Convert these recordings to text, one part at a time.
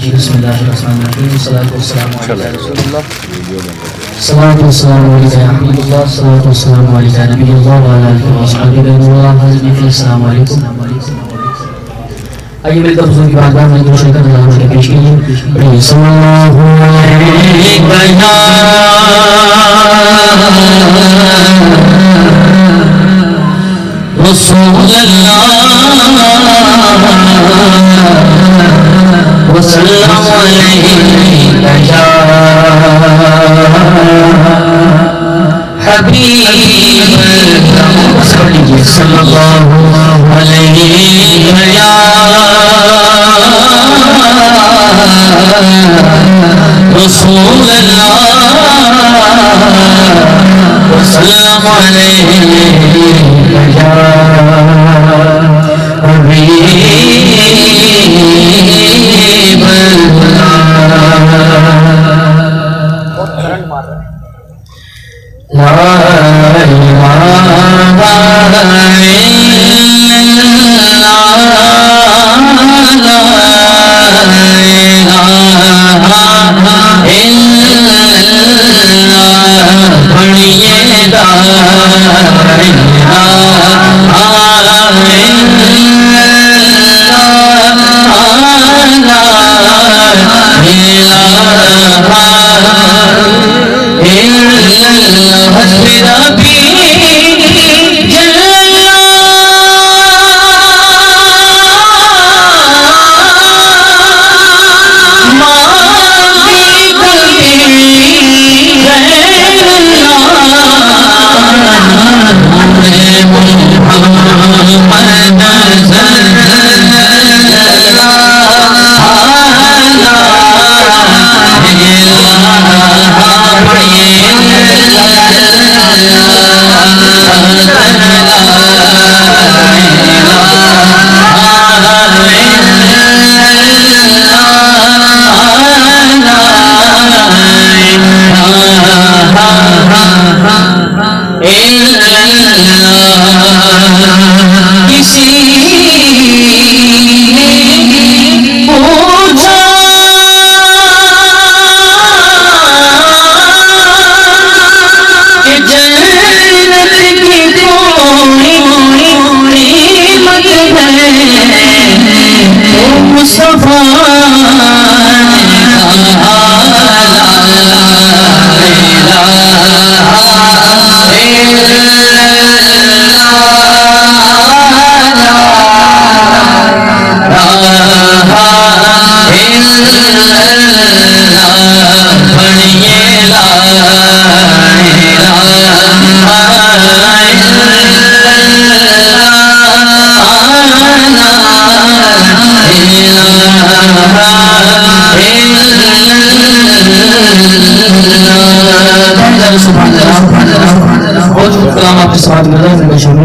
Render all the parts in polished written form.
بسم اللہ الرحمن الرحیم والصلاة والسلام علی رسول اللہ صلاۃ والسلام علیکہ یا حبیب اللہ صلاۃ والسلام علیکہ نبی اللہ وعلی آلہ وصحبہ اللہ حاضرین السلام علیکم. آئیے ملتا حضور کی بارگاہ میں درود کر اللہ کے پیش کیجیے. صلی اللہ علیہ رسول اللہ وسلم علیہ یا حبیب اللہ صلی اللہ علیہ یا رسول اللہ وسلم علیہ یا حبیب لا سب تمہارا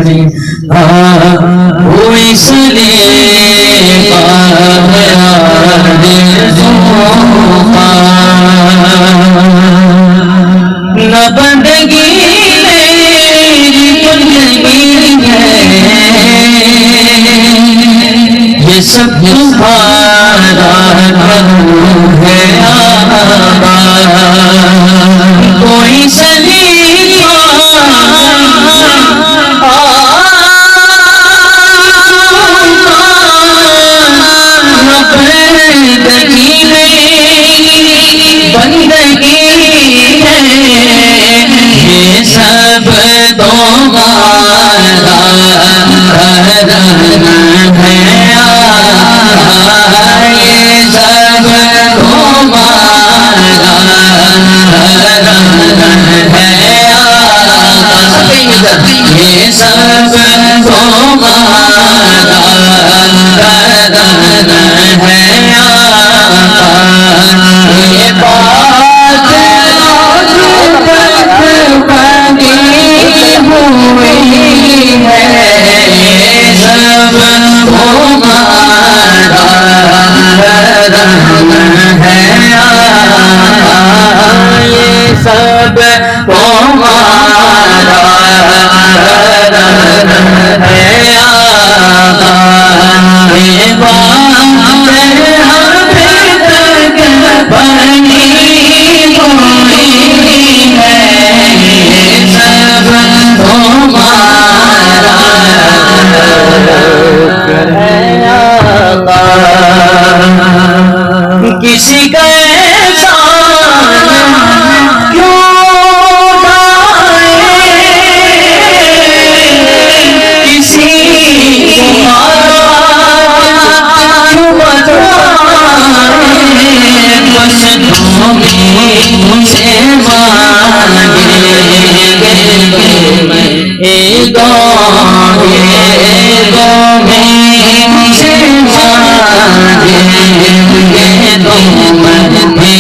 ہے آبا کوئی سلیقہ بندگی ہے یہ سب تمہارا یہ سب کسی کا احسان کیوں کسی مسجدوں میں سے مانگے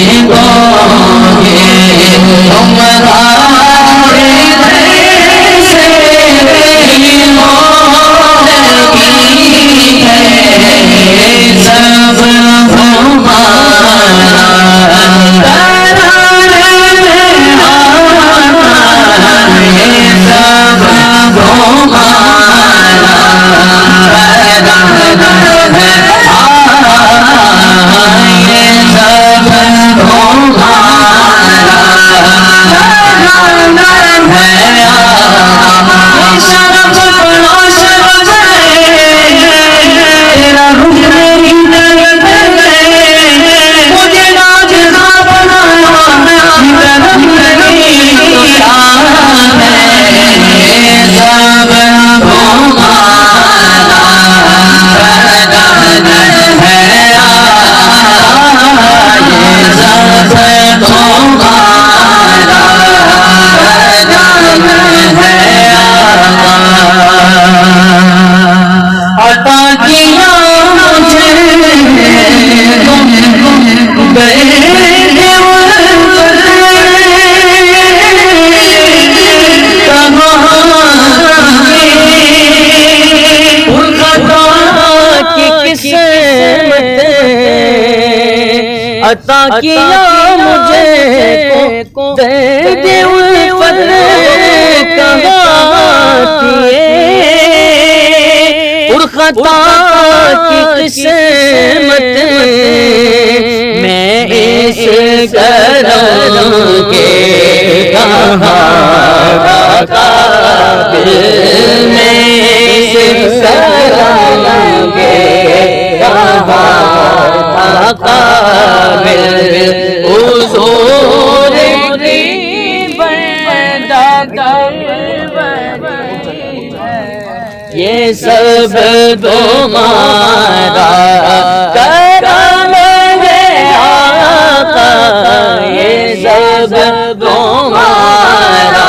عطا کیا مجھے کو درد الفت کہاں کیے پرخطا کی قسمت میں اس کرم کے کہاں قابل میں اس کرم کے کہاں قابل حضور کی بندہ یہ سب تمہارا کرم ہے آقا یہ سب تمہارا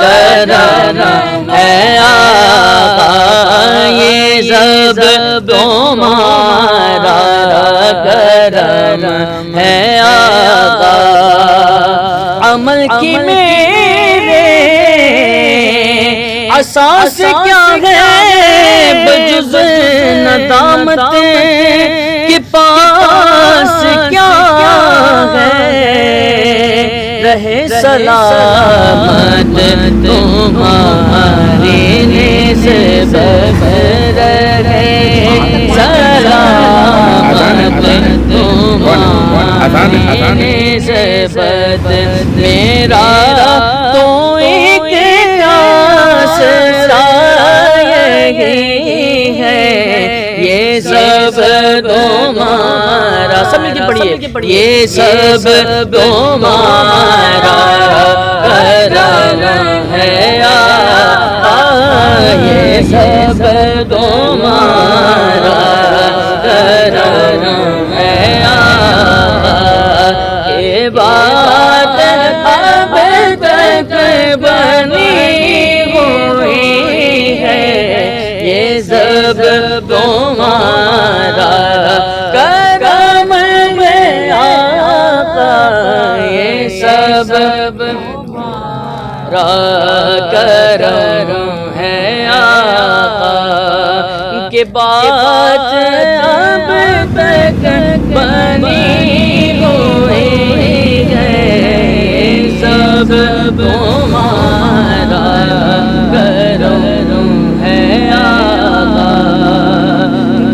کرم ہے آقا یہ سب تمہارا کرم ہے آقا عمل کی میرے اساس کیا ہے بجز ندامت کے پاس کیا ہے رہے سلامت تمہاری نسبت رہے سلامت تمہاری نسبت میرا تو ایک آسرا یہی ہے یہ سب تمہارا سب مل کے پڑھیے یہ سب تمہارا کرم ہے آقا یہ سب تمہارا کرم ہے آقا یہ بات اب تک بنی ہوئی ہے یہ سب تمہارا کرم ہے آقا یہ سب تمہارا کرم ہے آقا کہ بات اب تک بنی ہوئی ہے سب تمہارا کرم ہے آقا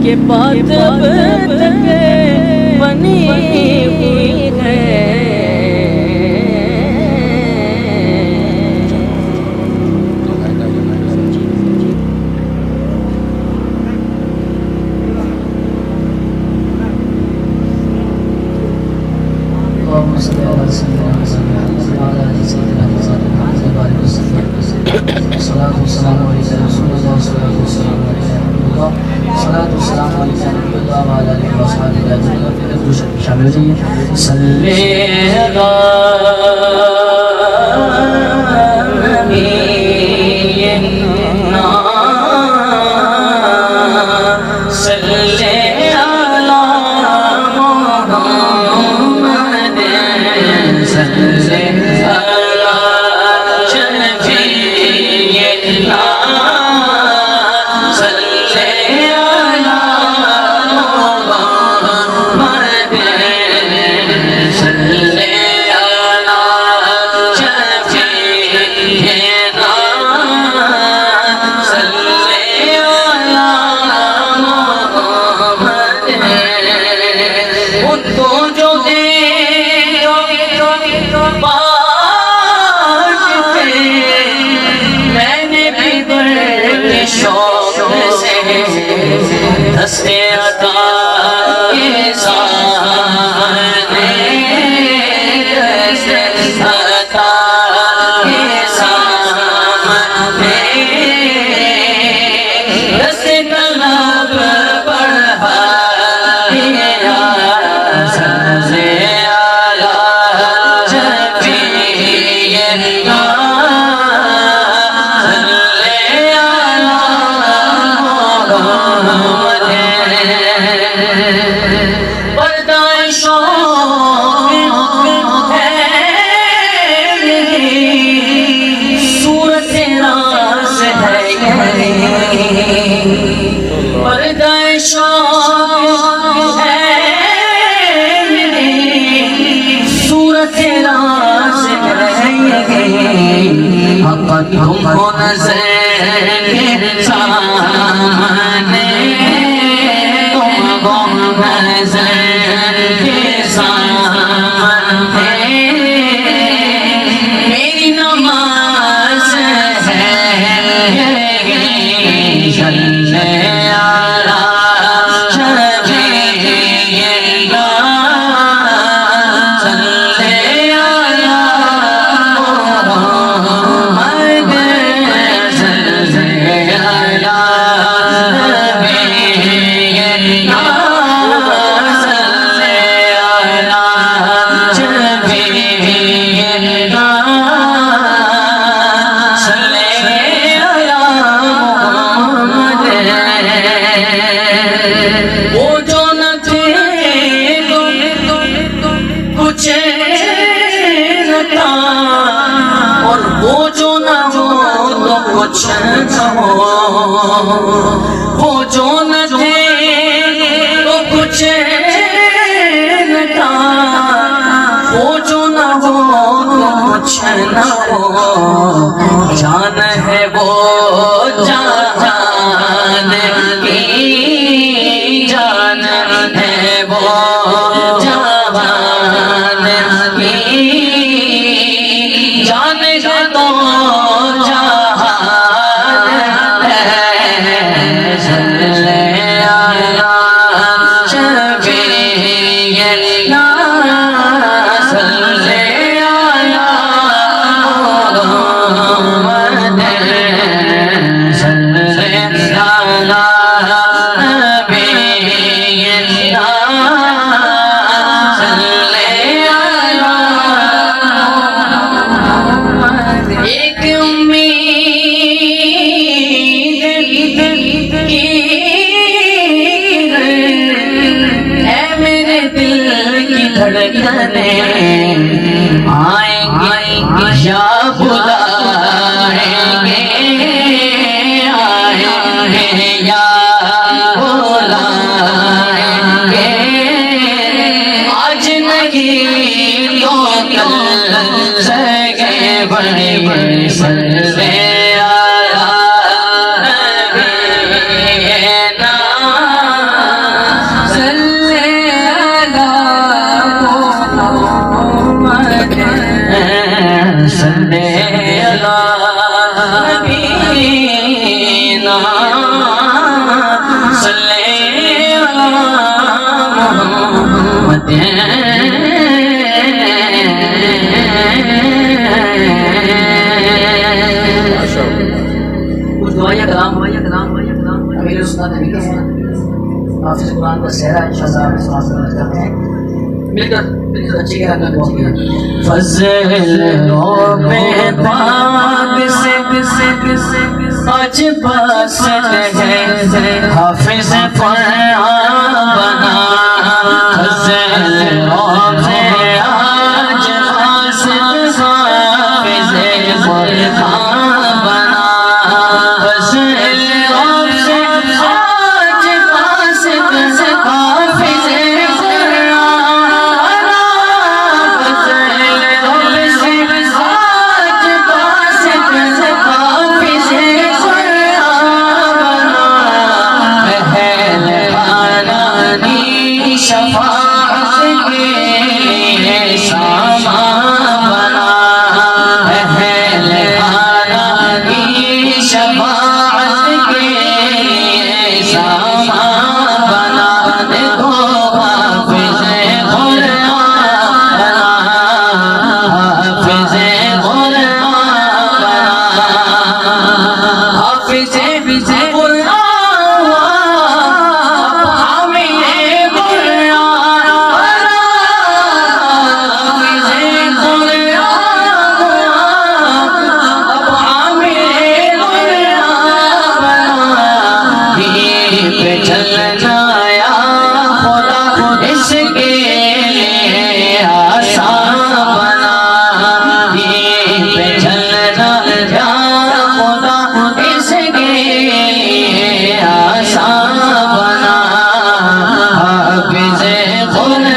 کہ بات اب تک بنی ہوئی ہے اللهم صل على سيدنا محمد وعلى ال سيدنا محمد وبارك وسلم. الصلاة والسلام عليك يا رسول الله، الصلاة والسلام عليك يا حبيب الله، الصلاة والسلام عليك يا نبي الله وعلى آله وصحبه أجمعين. شامل ہو جائیے. صلی تم کو نظر کے سامنے، تم کو نظر کے سامنے میری نماز ہے صلی علی شفیع کچھ نہ ہو، وہ جو نہ تھے تو کچھ نہ تھا، وہ جو نہ ہو تو کچھ نہ ہو، جان ہے وہ جان کی، جان ہے وہ جان کی، جان ہے تو آئیں گے یا بلائیں گے، آئیں گے یا بلائیں گے، آج نہیں تو کل سگے بڑے بڑے صلی کا صحرا انشاءاللہ اس واسطے کرتے ہیں مل کر اچھی گرہ کا دعا کیا فضلوں پہ پاک سے آج پاس ہے حافظ قرآن بنا فضلوں پہ آج پاس حافظ قرآن بنا فضلوں سے آج پاس حافظ شفاعت کے سامان بنا اہل خانہ کی شفاعت کے سامان بنا دیکھو حافظ قرآن بنا حافظ قرآن بنا حافظ چلنا یا خدا اس کے لیے آسان بنا پہ چلنا یا خدا اس کے لیے آسان بنا حافظ قرآن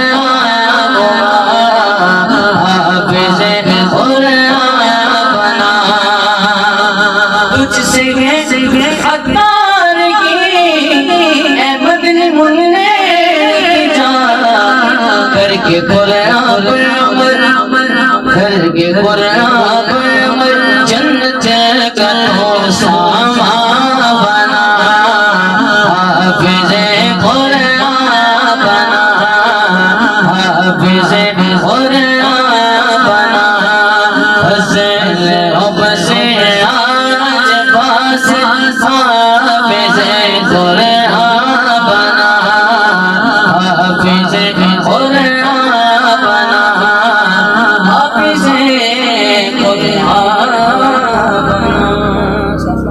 حافظ قرآن بنا تجھ سے عطار کر کے قرآن جنت کا تو سامان بنا حافظ قرآن بنا حافظ قرآن